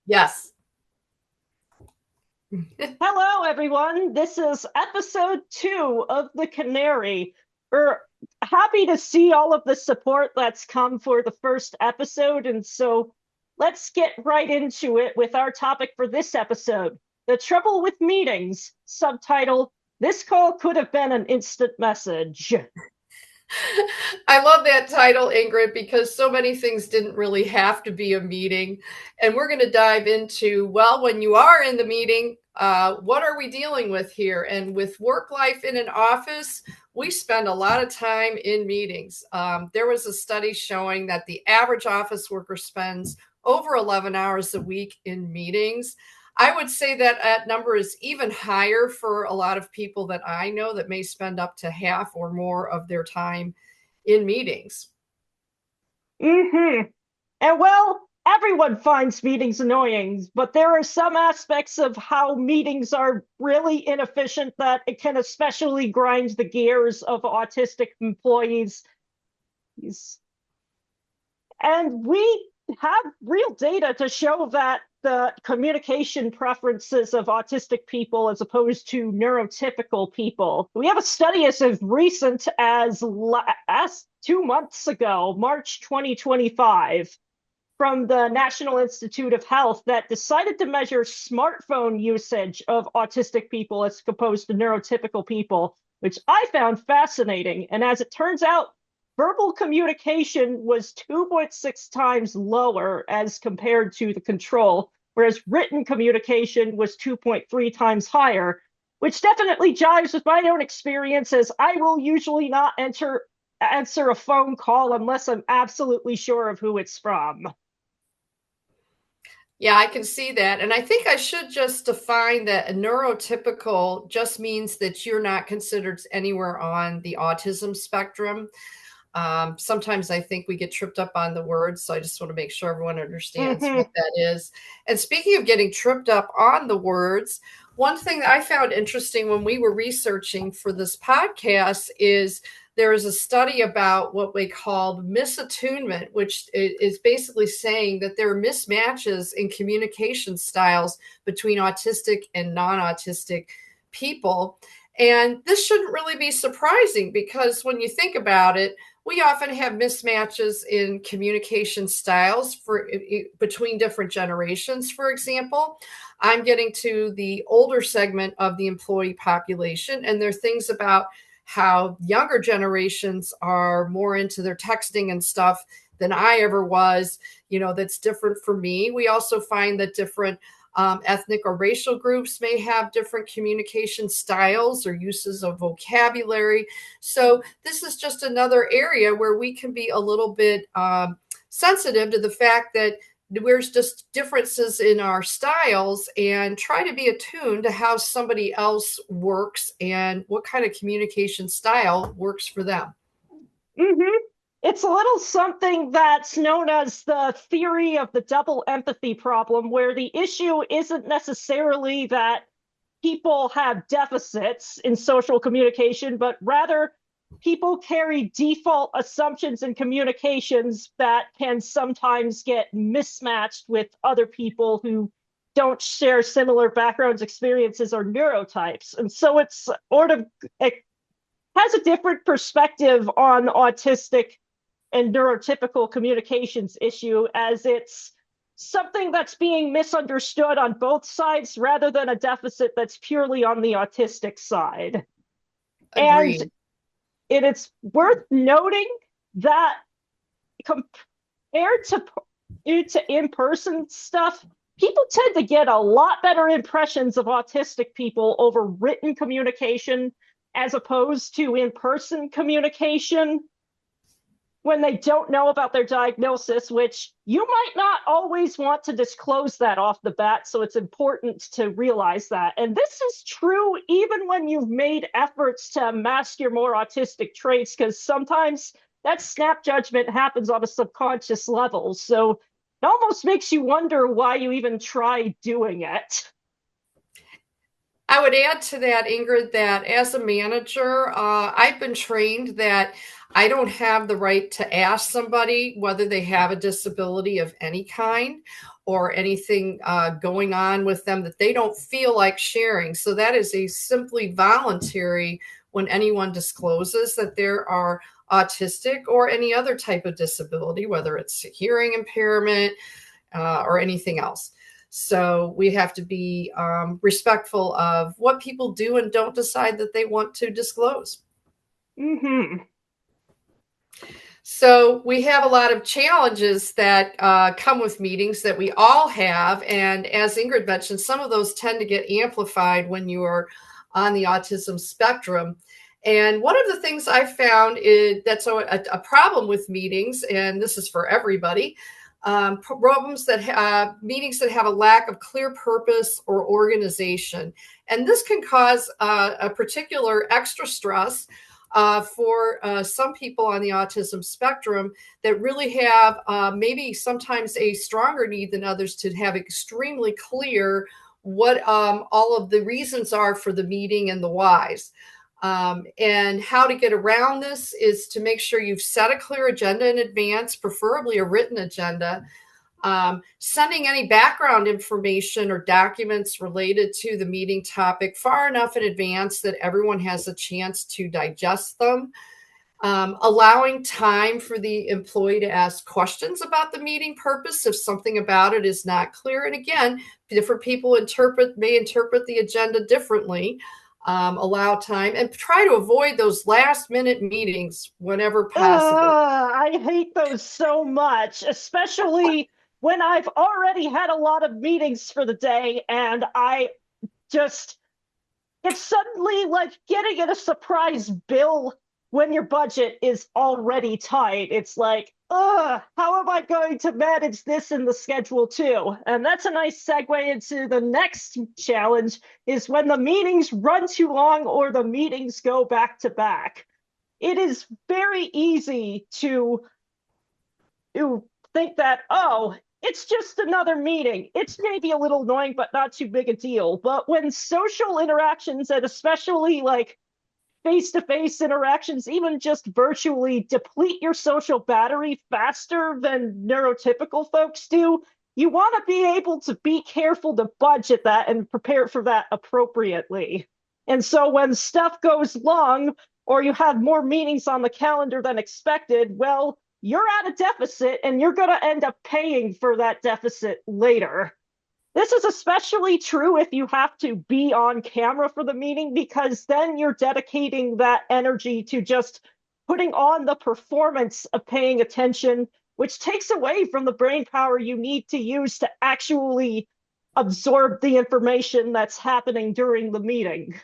Yes. Hello, everyone. This is episode 2 of the Canary. We're happy to see all of the support that's come for the first episode. And so let's get right into it with our topic for this episode: the trouble with meetings. Subtitle: This call could have been an instant message. I love that title, Ingrid, because so many things didn't really have to be a meeting. And we're going to dive into, well, when you are in the meeting, what are we dealing with here? And with work life in an office, we spend a lot of time in meetings. There was a study showing that the average office worker spends over 11 hours a week in meetings. I would say that number is even higher for a lot of people that I know that may spend up to half or more of their time in meetings. Mm-hmm. And well, everyone finds meetings annoying, but there are some aspects of how meetings are really inefficient that it can especially grind the gears of autistic employees. And we have real data to show that the communication preferences of autistic people as opposed to neurotypical people. We have a study as recent as 2 months ago, March 2025, from the National Institute of Health that decided to measure smartphone usage of autistic people as opposed to neurotypical people, which I found fascinating. And as it turns out, verbal communication was 2.6 times lower as compared to the control, whereas written communication was 2.3 times higher, which definitely jives with my own experience, as I will usually not answer a phone call unless I'm absolutely sure of who it's from. Yeah, I can see that. And I think I should just define that a neurotypical just means that you're not considered anywhere on the autism spectrum. Sometimes I think we get tripped up on the words, so I just want to make sure everyone understands Mm-hmm. what that is. And speaking of getting tripped up on the words, one thing that I found interesting when we were researching for this podcast is there is a study about what we call misattunement, which is basically saying that there are mismatches in communication styles between autistic and non-autistic people. And this shouldn't really be surprising because when you think about it, we often have mismatches in communication styles for between different generations. For example, I'm getting to the older segment of the employee population, and there are things about how younger generations are more into their texting and stuff than I ever was. That's different for me. We also find that different ethnic or racial groups may have different communication styles or uses of vocabulary. So this is just another area where we can be a little bit sensitive to the fact that there's just differences in our styles and try to be attuned to how somebody else works and what kind of communication style works for them. Mm-hmm. It's a little something that's known as the theory of the double empathy problem, where the issue isn't necessarily that people have deficits in social communication, but rather people carry default assumptions in communications that can sometimes get mismatched with other people who don't share similar backgrounds, experiences, or neurotypes. And so it's sort of, it has a different perspective on autistic and neurotypical communications issue, as it's something that's being misunderstood on both sides rather than a deficit that's purely on the autistic side. And Agreed. it's worth noting that compared to in-person stuff, people tend to get a lot better impressions of autistic people over written communication as opposed to in-person communication when they don't know about their diagnosis, which you might not always want to disclose that off the bat. So it's important to realize that. And this is true even when you've made efforts to mask your more autistic traits, because sometimes that snap judgment happens on a subconscious level. So it almost makes you wonder why you even try doing it. I would add to that, Ingrid, that as a manager, I've been trained that I don't have the right to ask somebody whether they have a disability of any kind or anything going on with them that they don't feel like sharing. So that is a simply voluntary when anyone discloses that there are autistic or any other type of disability, whether it's hearing impairment or anything else. So we have to be respectful of what people do and don't decide that they want to disclose. Mm-hmm. So we have a lot of challenges that come with meetings that we all have. And as Ingrid mentioned, some of those tend to get amplified when you are on the autism spectrum. And one of the things I found is that's a problem with meetings, and this is for everybody, problems that meetings that have a lack of clear purpose or organization. And this can cause a particular extra stress for some people on the autism spectrum that really have maybe sometimes a stronger need than others to have extremely clear what all of the reasons are for the meeting and the whys. And how to get around this is to make sure you've set a clear agenda in advance, preferably a written agenda. Sending any background information or documents related to the meeting topic far enough in advance that everyone has a chance to digest them. Allowing time for the employee to ask questions about the meeting purpose if something about it is not clear. And again, different people may interpret the agenda differently. Allow time and try to avoid those last minute meetings whenever possible. I hate those so much, especially when I've already had a lot of meetings for the day and I just, it's suddenly like getting a surprise bill when your budget is already tight. It's like, how am I going to manage this in the schedule too? And that's a nice segue into the next challenge is when the meetings run too long or the meetings go back to back. It is very easy to think that, oh, it's just another meeting. It's maybe a little annoying, but not too big a deal. But when social interactions, and especially like face to face interactions, even just virtually, deplete your social battery faster than neurotypical folks do, you want to be able to be careful to budget that and prepare for that appropriately. And so when stuff goes long, or you have more meetings on the calendar than expected, well, you're at a deficit and you're going to end up paying for that deficit later. This is especially true if you have to be on camera for the meeting, because then you're dedicating that energy to just putting on the performance of paying attention, which takes away from the brain power you need to use to actually absorb the information that's happening during the meeting.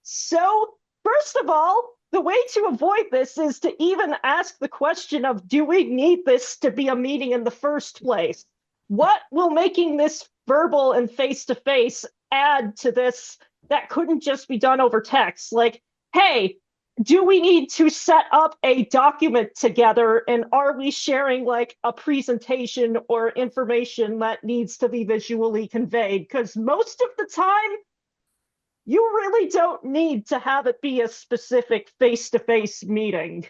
So, first of all, the way to avoid this is to even ask the question of, do we need this to be a meeting in the first place? What will making this verbal and face-to-face add to this that couldn't just be done over text? Like, hey, do we need to set up a document together, and are we sharing like a presentation or information that needs to be visually conveyed? Because most of the time, you really don't need to have it be a specific face-to-face meeting.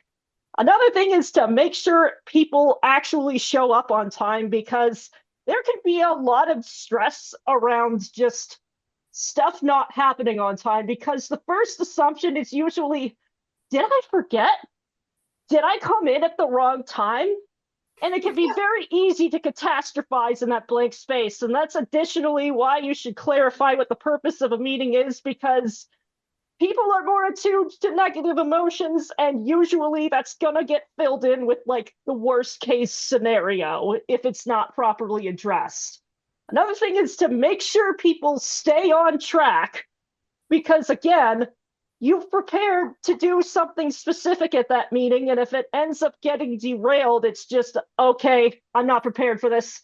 Another thing is to make sure people actually show up on time, because there can be a lot of stress around just stuff not happening on time, because the first assumption is usually, did I forget? Did I come in at the wrong time? And it can be very easy to catastrophize in that blank space. And that's additionally why you should clarify what the purpose of a meeting is, because people are more attuned to negative emotions, and usually that's gonna get filled in with like the worst case scenario if it's not properly addressed. Another thing is to make sure people stay on track, because again, you've prepared to do something specific at that meeting, and if it ends up getting derailed, it's just, okay, I'm not prepared for this.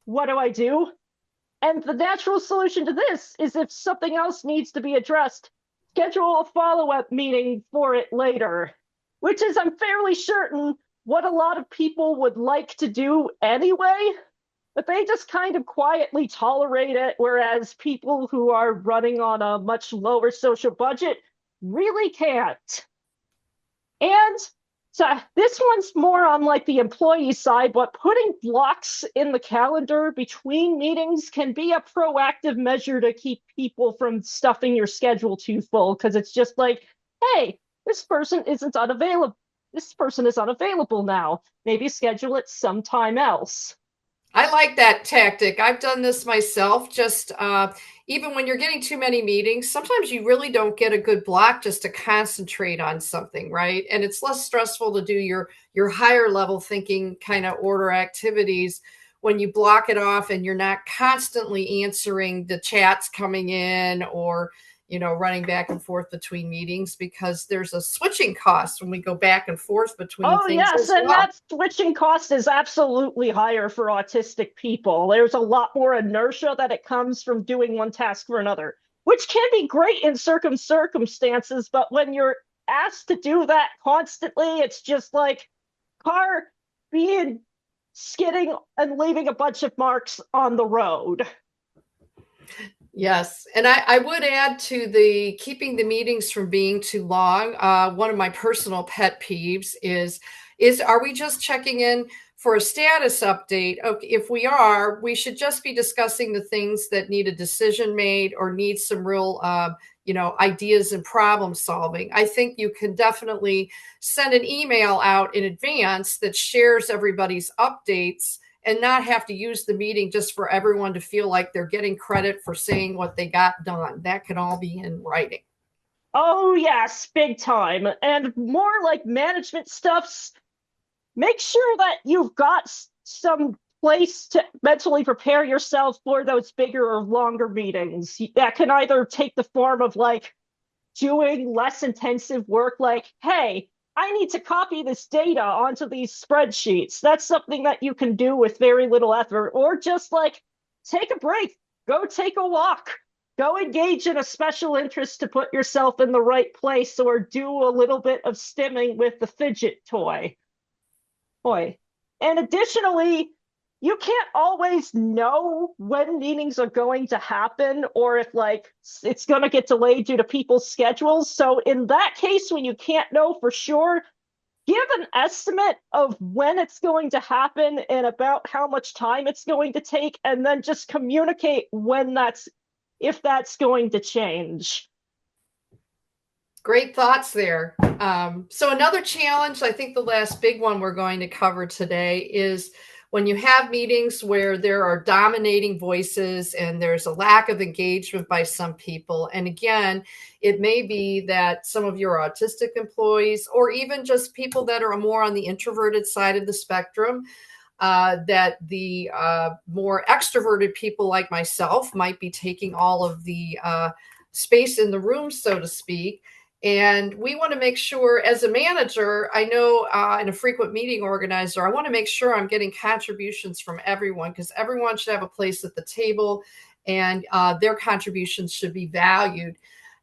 What do I do? And the natural solution to this is, if something else needs to be addressed, schedule a follow-up meeting for it later, which is, I'm fairly certain, what a lot of people would like to do anyway. but they just kind of quietly tolerate it, whereas people who are running on a much lower social budget really can't. And so this one's more on like the employee side, but putting blocks in the calendar between meetings can be a proactive measure to keep people from stuffing your schedule too full, because it's just like, hey, this person isn't unavailable. This person is unavailable now. Maybe schedule it sometime else. I like that tactic. I've done this myself. Just even when you're getting too many meetings, sometimes you really don't get a good block just to concentrate on something, right? And it's less stressful to do your higher level thinking kind of order activities when you block it off and you're not constantly answering the chats coming in or running back and forth between meetings, because there's a switching cost when we go back and forth between Oh, things yes, as and well. that switching cost is absolutely higher for autistic people. There's a lot more inertia that it comes from doing one task for another, which can be great in certain circumstances, but when you're asked to do that constantly, it's just like car being skidding and leaving a bunch of marks on the road. Yes, and I would add to the keeping the meetings from being too long. One of my personal pet peeves is are we just checking in for a status update? Okay, if we are, we should just be discussing the things that need a decision made or need some real ideas and problem solving. I think you can definitely send an email out in advance that shares everybody's updates and not have to use the meeting just for everyone to feel like they're getting credit for saying what they got done. That can all be in writing. Oh, yes, big time. And more like management stuffs, make sure that you've got some place to mentally prepare yourself for those bigger or longer meetings. That can either take the form of like doing less intensive work, like, hey, I need to copy this data onto these spreadsheets. That's something that you can do with very little effort, or just like take a break, go take a walk, go engage in a special interest to put yourself in the right place, or do a little bit of stimming with the fidget toy. And additionally, you can't always know when meetings are going to happen or if like it's going to get delayed due to people's schedules. So in that case, when you can't know for sure, give an estimate of when it's going to happen and about how much time it's going to take, and then just communicate when that's if that's going to change. Great thoughts there. So another challenge, I think the last big one we're going to cover today is when you have meetings where there are dominating voices and there's a lack of engagement by some people. And again, it may be that some of your autistic employees or even just people that are more on the introverted side of the spectrum, that the more extroverted people like myself might be taking all of the space in the room, so to speak. And we want to make sure, as a manager, I know, and a frequent meeting organizer, I want to make sure I'm getting contributions from everyone, because everyone should have a place at the table and their contributions should be valued.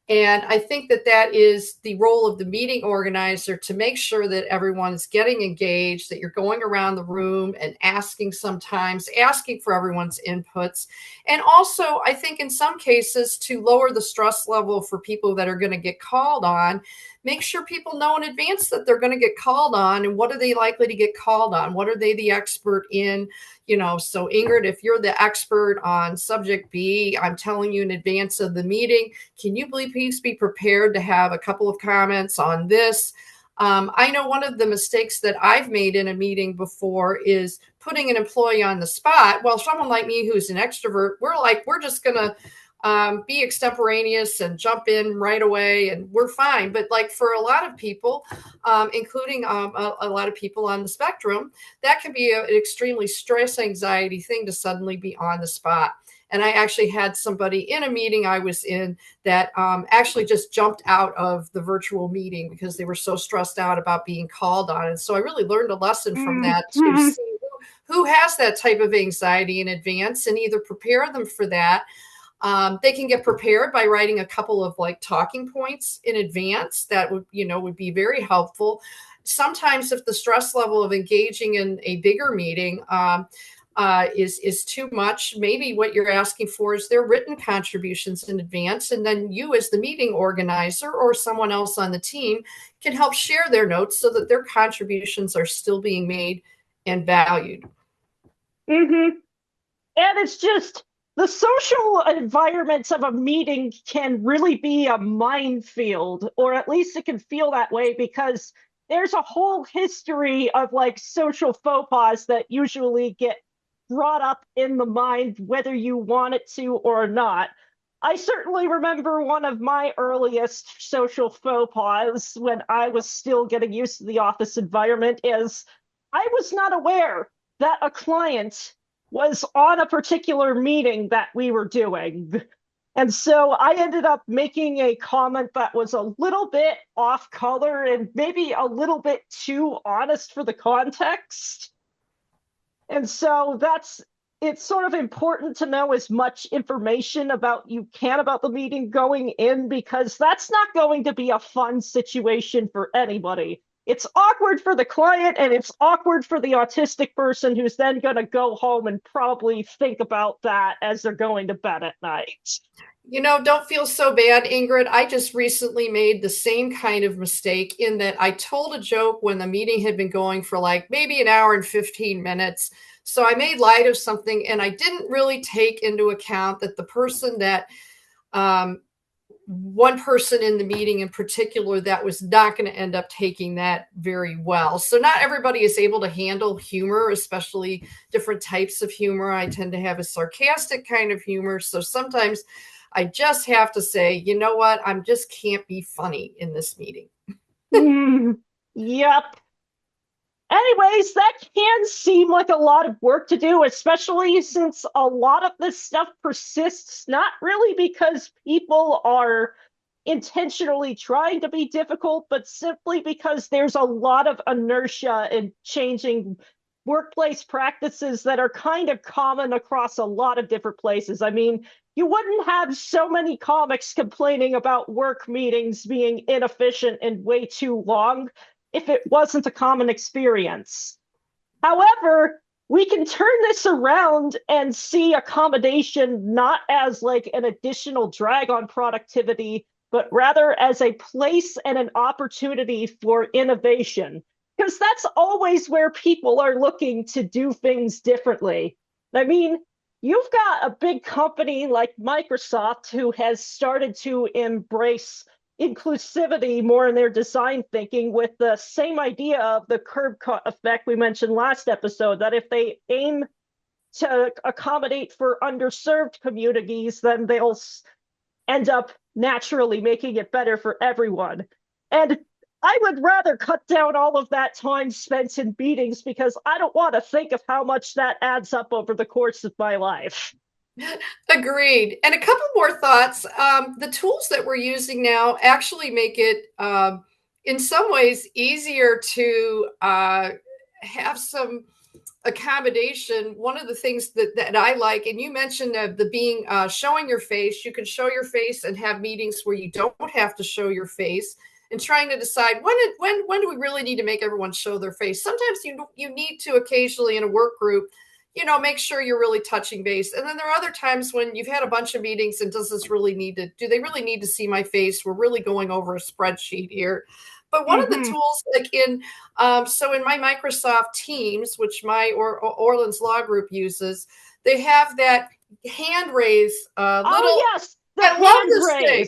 And I think that that is the role of the meeting organizer, to make sure that everyone's getting engaged, that you're going around the room and sometimes asking for everyone's inputs. And also, I think in some cases, to lower the stress level for people that are going to get called on, make sure people know in advance that they're going to get called on and what are they likely to get called on? What are they the expert in? So Ingrid, if you're the expert on subject B, I'm telling you in advance of the meeting, can you please be prepared to have a couple of comments on this? I know one of the mistakes that I've made in a meeting before is putting an employee on the spot. Well, someone like me who's an extrovert, we're just going to be extemporaneous and jump in right away and we're fine. But like for a lot of people, including a lot of people on the spectrum, that can be an extremely stress anxiety thing to suddenly be on the spot. And I actually had somebody in a meeting I was in that actually just jumped out of the virtual meeting because they were so stressed out about being called on. And so I really learned a lesson from that, to Mm-hmm. see who has that type of anxiety in advance and either prepare them for that. They can get prepared by writing a couple of like talking points in advance that would be very helpful. Sometimes if the stress level of engaging in a bigger meeting, is too much. Maybe what you're asking for is their written contributions in advance, and then you as the meeting organizer or someone else on the team can help share their notes so that their contributions are still being made and valued. Mm-hmm. And it's just the social environments of a meeting can really be a minefield, or at least it can feel that way because there's a whole history of like social faux pas that usually get brought up in the mind, whether you want it to or not. I certainly remember one of my earliest social faux pas when I was still getting used to the office environment is I was not aware that a client was on a particular meeting that we were doing. And so I ended up making a comment that was a little bit off color and maybe a little bit too honest for the context. And so it's sort of important to know as much information about you can about the meeting going in, because that's not going to be a fun situation for anybody. It's awkward for the client and it's awkward for the autistic person who's then going to go home and probably think about that as they're going to bed at night. Don't feel so bad, Ingrid. I just recently made the same kind of mistake in that I told a joke when the meeting had been going for like maybe an hour and 15 minutes. So I made light of something and I didn't really take into account that the person that one person in the meeting in particular that was not going to end up taking that very well. So not everybody is able to handle humor, especially different types of humor. I tend to have a sarcastic kind of humor. So sometimes I just have to say, you know what? I just can't be funny in this meeting. Yep. Anyways, that can seem like a lot of work to do, especially since a lot of this stuff persists, not really because people are intentionally trying to be difficult, but simply because there's a lot of inertia in changing workplace practices that are kind of common across a lot of different places. I mean, you wouldn't have so many comics complaining about work meetings being inefficient and way too long if it wasn't a common experience. However, we can turn this around and see accommodation not as like an additional drag on productivity, but rather as a place and an opportunity for innovation. Because that's always where people are looking to do things differently. I mean, you've got a big company like Microsoft who has started to embrace inclusivity more in their design thinking with the same idea of the curb cut effect we mentioned last episode, that if they aim to accommodate for underserved communities, then they'll end up naturally making it better for everyone. And I would rather cut down all of that time spent in meetings because I don't want to think of how much that adds up over the course of my life. Agreed. And a couple more thoughts. The tools that we're using now actually make it, in some ways, easier to have some accommodation. One of the things that I like, and you mentioned the being showing your face. You can show your face and have meetings where you don't have to show your face. And trying to decide when do we really need to make everyone show their face. Sometimes you need to occasionally in a work group, make sure you're really touching base. And then there are other times when you've had a bunch of meetings and do they really need to see my face? We're really going over a spreadsheet here. But one of the tools, like so in my Microsoft Teams, which my Orland's Law Group uses, they have that hand raise little. Oh yes, the I love hand this raise. thing.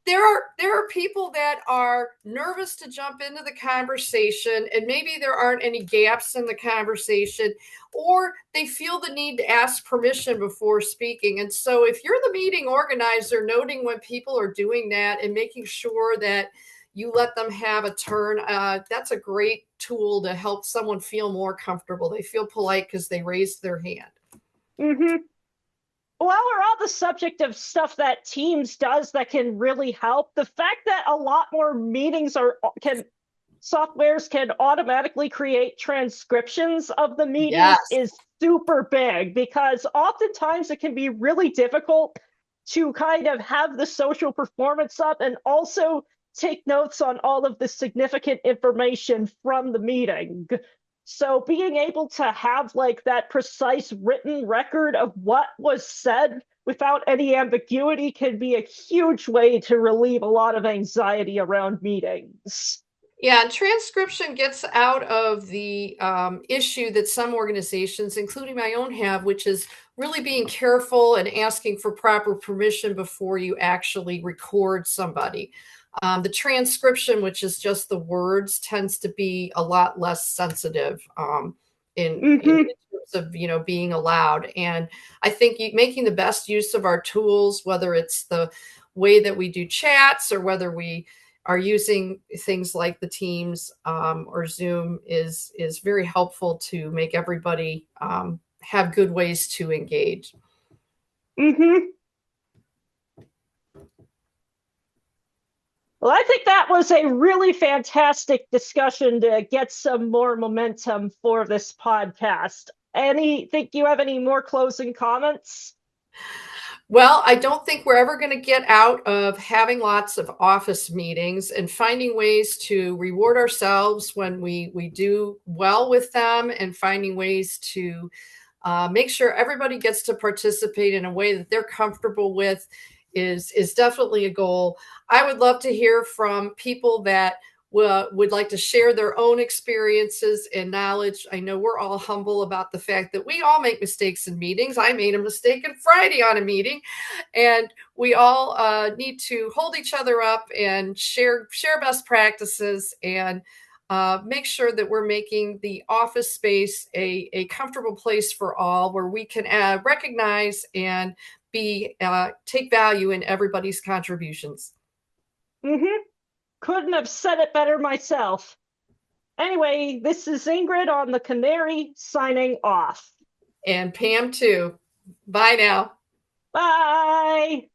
There are people that are nervous to jump into the conversation, and maybe there aren't any gaps in the conversation, or they feel the need to ask permission before speaking. And so if you're the meeting organizer, noting when people are doing that and making sure that you let them have a turn, that's a great tool to help someone feel more comfortable. They feel polite because they raised their hand. While we're on the subject of stuff that Teams does that can really help, the fact that a lot more meetings softwares can automatically create transcriptions of the meetings is super big, because oftentimes it can be really difficult to kind of have the social performance up and also take notes on all of the significant information from the meeting. So being able to have like that precise written record of what was said without any ambiguity can be a huge way to relieve a lot of anxiety around meetings. Yeah, and transcription gets out of the issue that some organizations, including my own, have, which is really being careful and asking for proper permission before you actually record somebody. The transcription, which is just the words, tends to be a lot less sensitive in Mm-hmm. terms of being allowed. And I think making the best use of our tools, whether it's the way that we do chats or whether we are using things like the Teams or Zoom, is very helpful to make everybody have good ways to engage. Mm-hmm. Well, I think that was a really fantastic discussion to get some more momentum for this podcast. Think you have any more closing comments? Well, I don't think we're ever going to get out of having lots of office meetings and finding ways to reward ourselves when we do well with them, and finding ways to make sure everybody gets to participate in a way that they're comfortable with is definitely a goal. I would love to hear from people that would like to share their own experiences and knowledge. I know we're all humble about the fact that we all make mistakes in meetings. I made a mistake on Friday on a meeting, and we all need to hold each other up and share best practices, and make sure that we're making the office space a comfortable place for all, where we can recognize and take value in everybody's contributions. Mm-hmm. Couldn't have said it better myself. Anyway, this is Ingrid on the Canary signing off. And Pam too. Bye now. Bye.